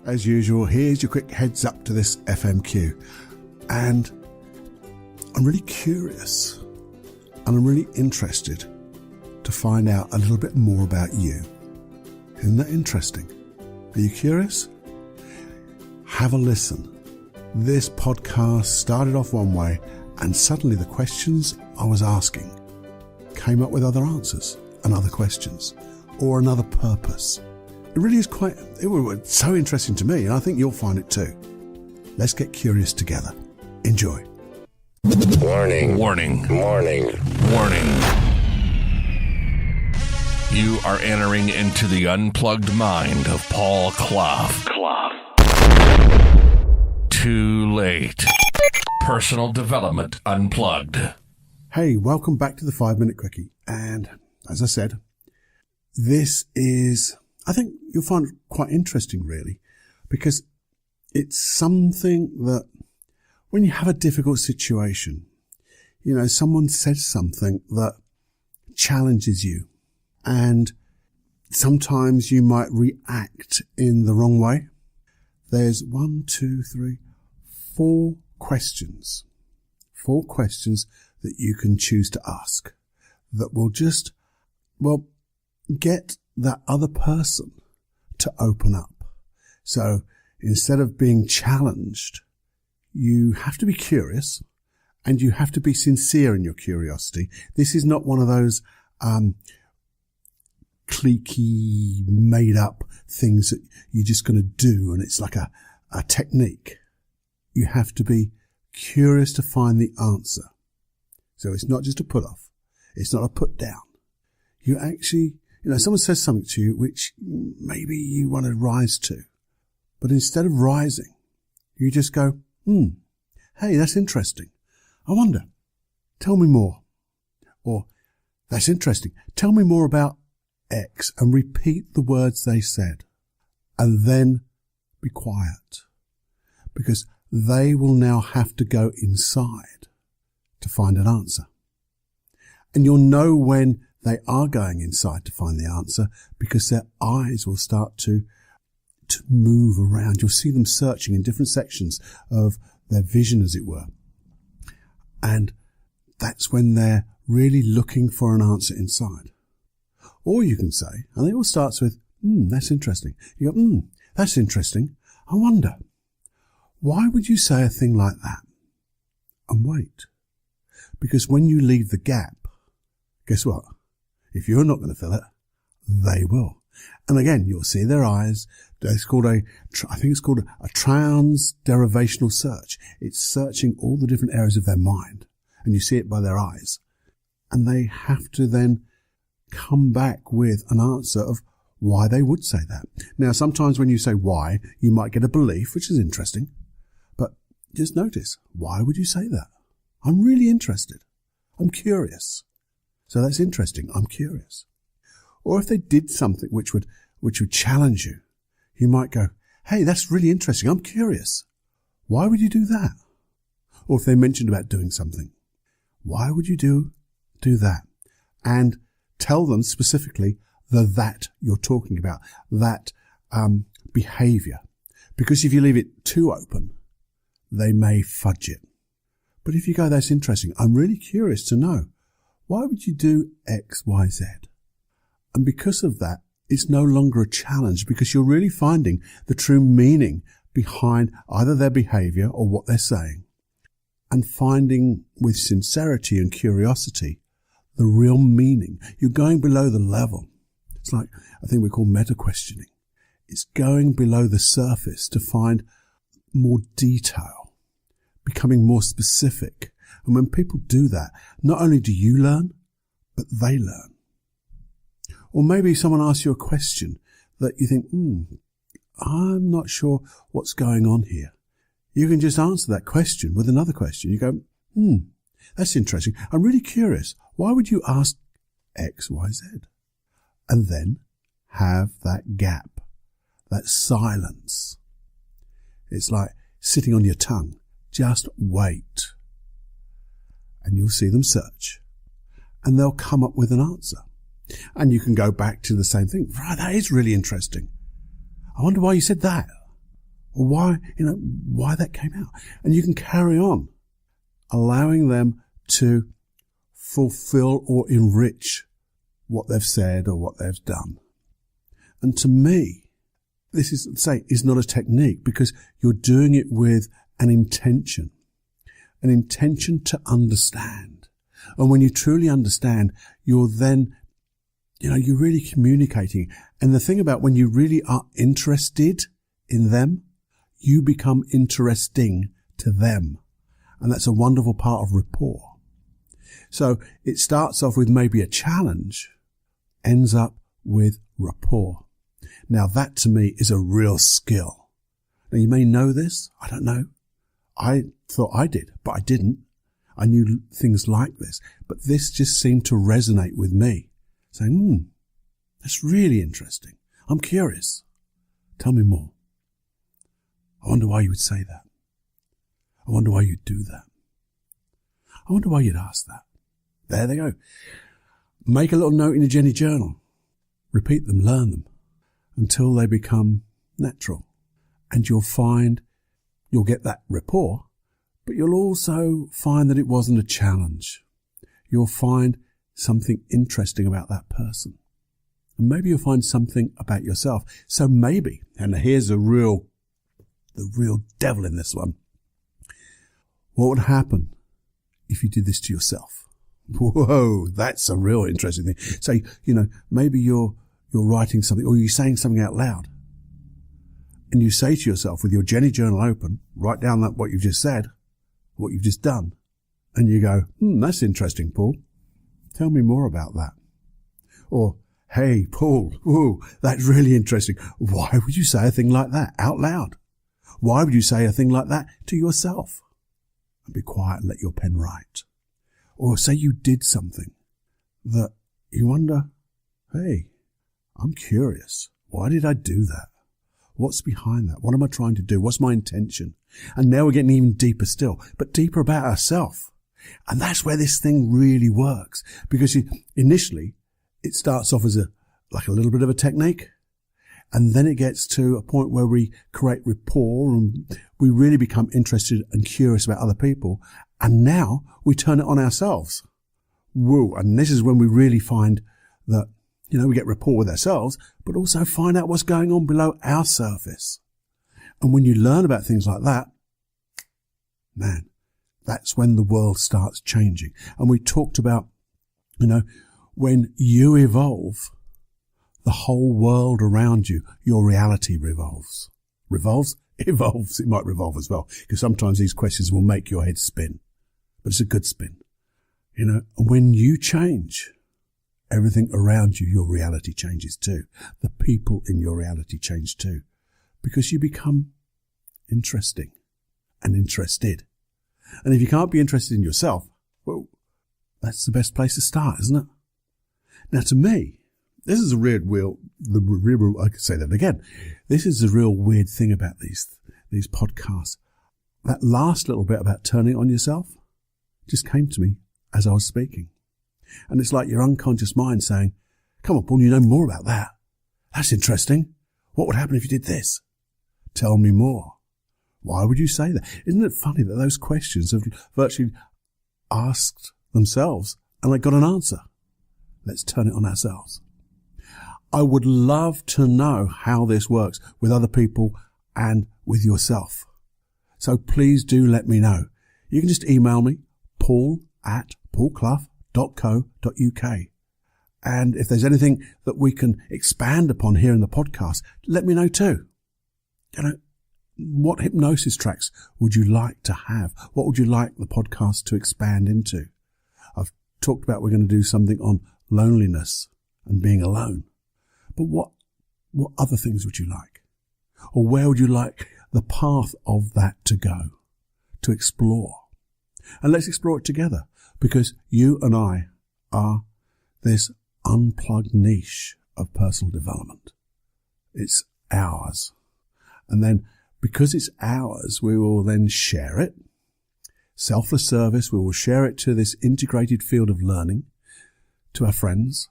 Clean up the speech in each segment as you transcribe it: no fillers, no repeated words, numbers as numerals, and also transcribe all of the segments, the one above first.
As usual, here's your quick heads up to this FMQ. And I'm really curious and I'm really interested to find out a little bit more about you. Isn't that interesting? Are you curious? Have a listen. This podcast started off one way and suddenly the questions I was asking came up with other answers and other questions or another purpose. It really is it was so interesting to me, and I think you'll find it too. Let's get curious together. Enjoy. Warning. Warning. Warning. Warning. You are entering into the unplugged mind of Paul Clough. Too late. Personal Development Unplugged. Hey, welcome back to the 5-Minute Quickie. And as I said, this is, I think you'll find it quite interesting, really, because it's something that when you have a difficult situation, you know, someone says something that challenges you, and sometimes you might react in the wrong way. There's 4 questions. 4 questions that you can choose to ask that will just, get that other person to open up. So instead of being challenged, you have to be curious and you have to be sincere in your curiosity. This is not one of those cliquey, made up things that you're just going to do and it's like a technique. You have to be curious to find the answer. So it's not just a put off. It's not a put down. You actually, someone says something to you which maybe you want to rise to. But instead of rising, you just go, hey, that's interesting. I wonder, tell me more. Or, that's interesting. Tell me more about X, and repeat the words they said. And then be quiet. Because they will now have to go inside to find an answer. And you'll know when they are going inside to find the answer because their eyes will start to move around. You'll see them searching in different sections of their vision, as it were. And that's when they're really looking for an answer inside. Or you can say, and it all starts with, that's interesting. You go, that's interesting. I wonder, why would you say a thing like that? And wait. Because when you leave the gap, guess what? If you're not going to fill it, they will. And again, you'll see their eyes. It's called I think it's called a trans-derivational search. It's searching all the different areas of their mind. And you see it by their eyes. And they have to then come back with an answer of why they would say that. Now, sometimes when you say why, you might get a belief, which is interesting. But just notice, why would you say that? I'm really interested. I'm curious. So that's interesting. I'm curious. Or if they did something which would challenge you, you might go, hey, that's really interesting. I'm curious. Why would you do that? Or if they mentioned about doing something, why would you do that? And tell them specifically that you're talking about, that behavior. Because if you leave it too open, they may fudge it. But if you go, that's interesting. I'm really curious to know. Why would you do X, Y, Z? And because of that, it's no longer a challenge because you're really finding the true meaning behind either their behavior or what they're saying. And finding with sincerity and curiosity the real meaning. You're going below the level. It's like, I think we call meta-questioning. It's going below the surface to find more detail, becoming more specific. And when people do that, not only do you learn, but they learn. Or maybe someone asks you a question that you think, I'm not sure what's going on here. You can just answer that question with another question. You go, that's interesting. I'm really curious. Why would you ask X, Y, Z? And then have that gap, that silence. It's like sitting on your tongue. Just wait. And you'll see them search. And they'll come up with an answer. And you can go back to the same thing. Right, that is really interesting. I wonder why you said that. or why that came out. And you can carry on, allowing them to fulfill or enrich what they've said or what they've done. And to me, this is not a technique, because you're doing it with an intention to understand. And when you truly understand, you're then, you're really communicating. And the thing about when you really are interested in them, you become interesting to them. And that's a wonderful part of rapport. So it starts off with maybe a challenge, ends up with rapport. Now that to me is a real skill. Now you may know this. I don't know. I thought I did, but I didn't. I knew things like this, but this just seemed to resonate with me, saying, that's really interesting. I'm curious. Tell me more. I wonder why you would say that. I wonder why you'd do that. I wonder why you'd ask that. There they go. Make a little note in your Jenny journal. Repeat them, learn them, until they become natural. And you'll get that rapport, but you'll also find that it wasn't a challenge. You'll find something interesting about that person. And maybe you'll find something about yourself. So maybe, and here's the real devil in this one. What would happen if you did this to yourself? Whoa, that's a real interesting thing. So, maybe you're writing something, or you're saying something out loud. And you say to yourself, with your Jenny journal open, write down what you've just said, what you've just done. And you go, that's interesting, Paul. Tell me more about that. Or, hey, Paul, that's really interesting. Why would you say a thing like that out loud? Why would you say a thing like that to yourself? And be quiet and let your pen write. Or say you did something that you wonder, hey, I'm curious. Why did I do that? What's behind that? What am I trying to do? What's my intention? And now we're getting even deeper still, but deeper about ourselves. And that's where this thing really works, because initially it starts off as a little bit of a technique. And then it gets to a point where we create rapport and we really become interested and curious about other people. And now we turn it on ourselves. Woo. And this is when we really find that, we get rapport with ourselves, but also find out what's going on below our surface. And when you learn about things like that, man, that's when the world starts changing. And we talked about, when you evolve, the whole world around you, your reality revolves. Revolves? Evolves. It might revolve as well, because sometimes these questions will make your head spin. But it's a good spin. And when you change, everything around you, your reality changes too. The people in your reality change too. Because you become interesting and interested. And if you can't be interested in yourself, well, that's the best place to start, isn't it? Now to me, this is a I could say that again. This is the real weird thing about these podcasts. That last little bit about turning it on yourself just came to me as I was speaking. And it's like your unconscious mind saying, come on, Paul, you know more about that. That's interesting. What would happen if you did this? Tell me more. Why would you say that? Isn't it funny that those questions have virtually asked themselves and they got an answer? Let's turn it on ourselves. I would love to know how this works with other people and with yourself. So please do let me know. You can just email me, paul@paulclough.co.uk. And if there's anything that we can expand upon here in the podcast, let me know too. What hypnosis tracks would you like to have? What would you like the podcast to expand into? I've talked about we're going to do something on loneliness and being alone. But what other things would you like? Or where would you like the path of that to go, to explore? And let's explore it together, because you and I are this unplugged niche of personal development. It's ours. And then because it's ours, we will then share it. Selfless service, we will share it to this integrated field of learning, to our friends,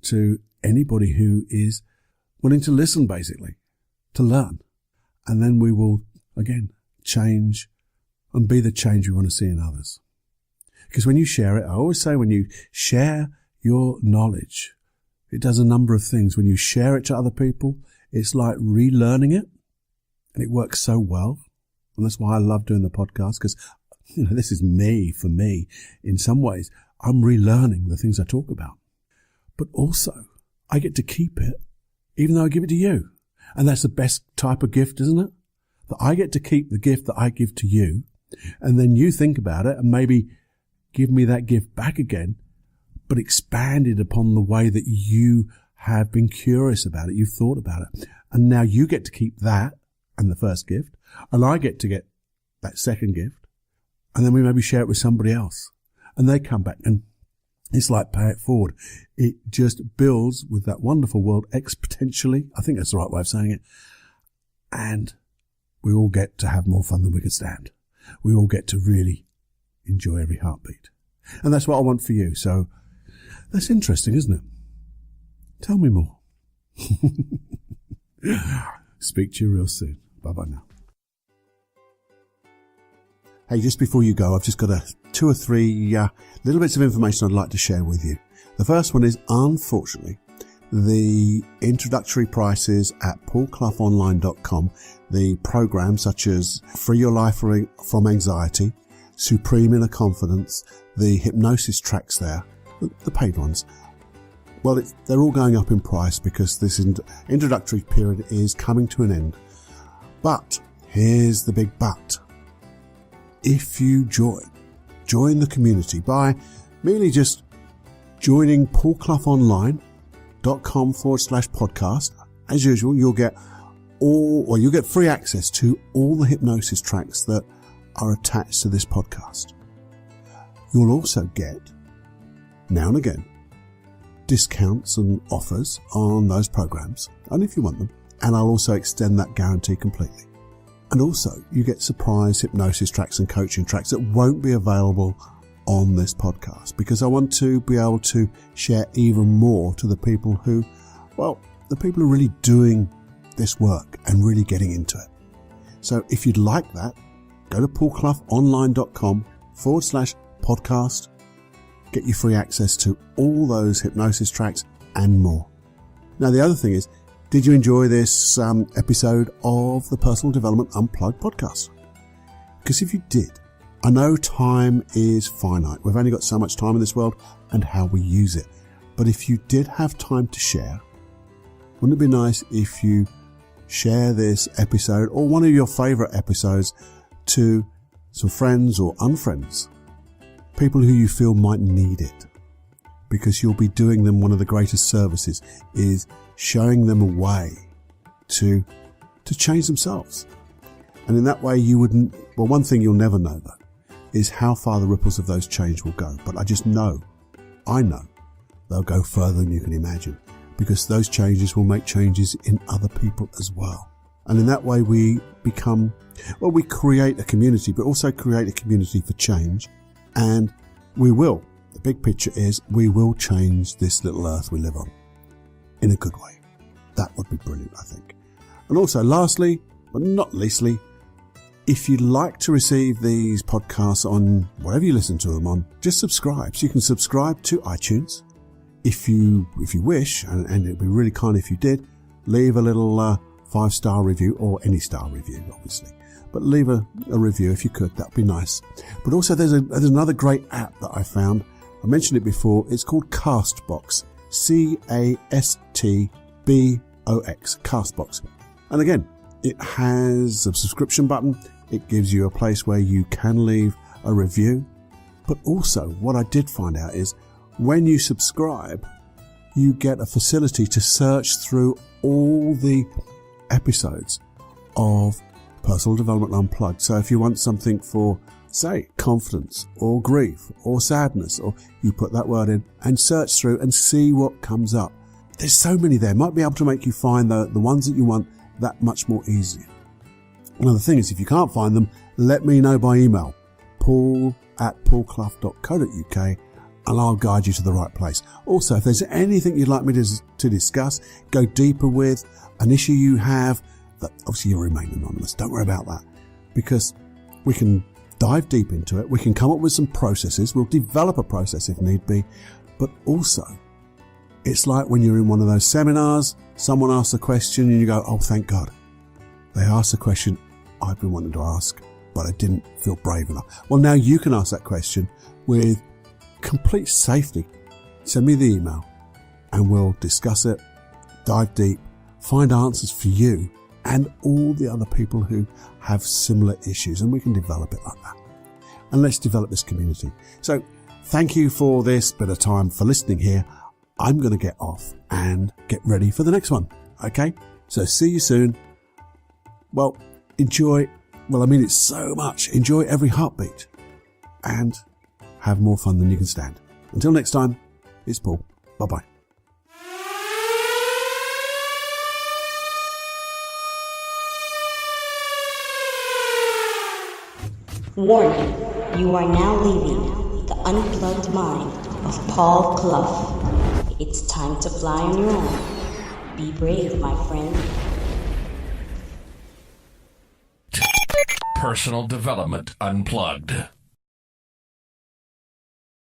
to anybody who is willing to listen, basically, to learn. And then we will, again, change and be the change we want to see in others. Because when you share it, I always say when you share your knowledge, it does a number of things. When you share it to other people, it's like relearning it, and it works so well. And that's why I love doing the podcast, because this is me, for me. In some ways, I'm relearning the things I talk about. But also, I get to keep it, even though I give it to you. And that's the best type of gift, isn't it? That I get to keep the gift that I give to you, and then you think about it and maybe give me that gift back again, but expanded upon the way that you have been curious about it, you've thought about it. And now you get to keep that and the first gift, and I get to get that second gift, and then we maybe share it with somebody else, and they come back, and it's like pay it forward. It just builds with that wonderful world exponentially. I think that's the right way of saying it. And we all get to have more fun than we can stand. We all get to really enjoy every heartbeat. And that's what I want for you. So that's interesting, isn't it? Tell me more. Speak to you real soon. Bye-bye now. Hey, just before you go, I've just got 2 or 3 little bits of information I'd like to share with you. The first one is, unfortunately, the introductory prices at paulcloughonline.com, the programs such as Free Your Life from Anxiety, Supreme Inner Confidence, the hypnosis tracks there, the paid ones, well, they're all going up in price because this introductory period is coming to an end. But here's the big but. If you join the community by merely just joining paulcloughonline.com/podcast, as usual, you'll get free access to all the hypnosis tracks that are attached to this podcast. You'll also get, now and again, discounts and offers on those programs, and if you want them, and I'll also extend that guarantee completely. And also, you get surprise hypnosis tracks and coaching tracks that won't be available on this podcast, because I want to be able to share even more to the people who are really doing this work and really getting into it. So if you'd like that, go to paulcloughonline.com/podcast, get your free access to all those hypnosis tracks and more. Now, the other thing is, did you enjoy this episode of the Personal Development Unplugged podcast? Because if you did, I know time is finite. We've only got so much time in this world and how we use it. But if you did have time to share, wouldn't it be nice if you share this episode or one of your favorite episodes to some friends or unfriends, people who you feel might need it? Because you'll be doing them one of the greatest services, is showing them a way to change themselves. And in that way you wouldn't, well, one thing you'll never know though, is how far the ripples of those change will go. But I know they'll go further than you can imagine, because those changes will make changes in other people as well. And in that way we create a community, but also create a community for change. And the big picture is, we will change this little earth we live on in a good way. That would be brilliant, I think. And also, lastly, but not leastly, if you'd like to receive these podcasts on whatever you listen to them on, just subscribe. So you can subscribe to iTunes if you wish, and it'd be really kind if you did. Leave a little 5-star review, or any star review, obviously. But leave a review if you could. That'd be nice. But also, there's another great app that I found. I mentioned it before. It's called Castbox. Castbox. Castbox. And again, it has a subscription button. It gives you a place where you can leave a review. But also, what I did find out is, when you subscribe, you get a facility to search through all the episodes of Personal Development Unplugged. So if you want something for, say, confidence or grief or sadness, or you put that word in and search through and see what comes up. There's so many there. Might be able to make you find the ones that you want that much more easier. Another thing is, if you can't find them, let me know by email, paul@paulclough.co.uk, and I'll guide you to the right place. Also, if there's anything you'd like me to discuss, go deeper with, an issue you have, that obviously you'll remain anonymous. Don't worry about that, because we can dive deep into it. We can come up with some processes. We'll develop a process if need be. But also, it's like when you're in one of those seminars, someone asks a question and you go, oh, thank God. They asked a question I've been wanting to ask, but I didn't feel brave enough. Well, now you can ask that question with complete safety. Send me the email and we'll discuss it, dive deep, find answers for you and all the other people who have similar issues, and we can develop it like that. And let's develop this community. So thank you for this bit of time for listening here. I'm going to get off and get ready for the next one. Okay? So see you soon. Well, enjoy. Well, I mean it so much. Enjoy every heartbeat and have more fun than you can stand. Until next time, it's Paul. Bye-bye. Warning, you are now leaving the unplugged mind of Paul Clough. It's time to fly on your own. Be brave, my friend. Personal Development Unplugged.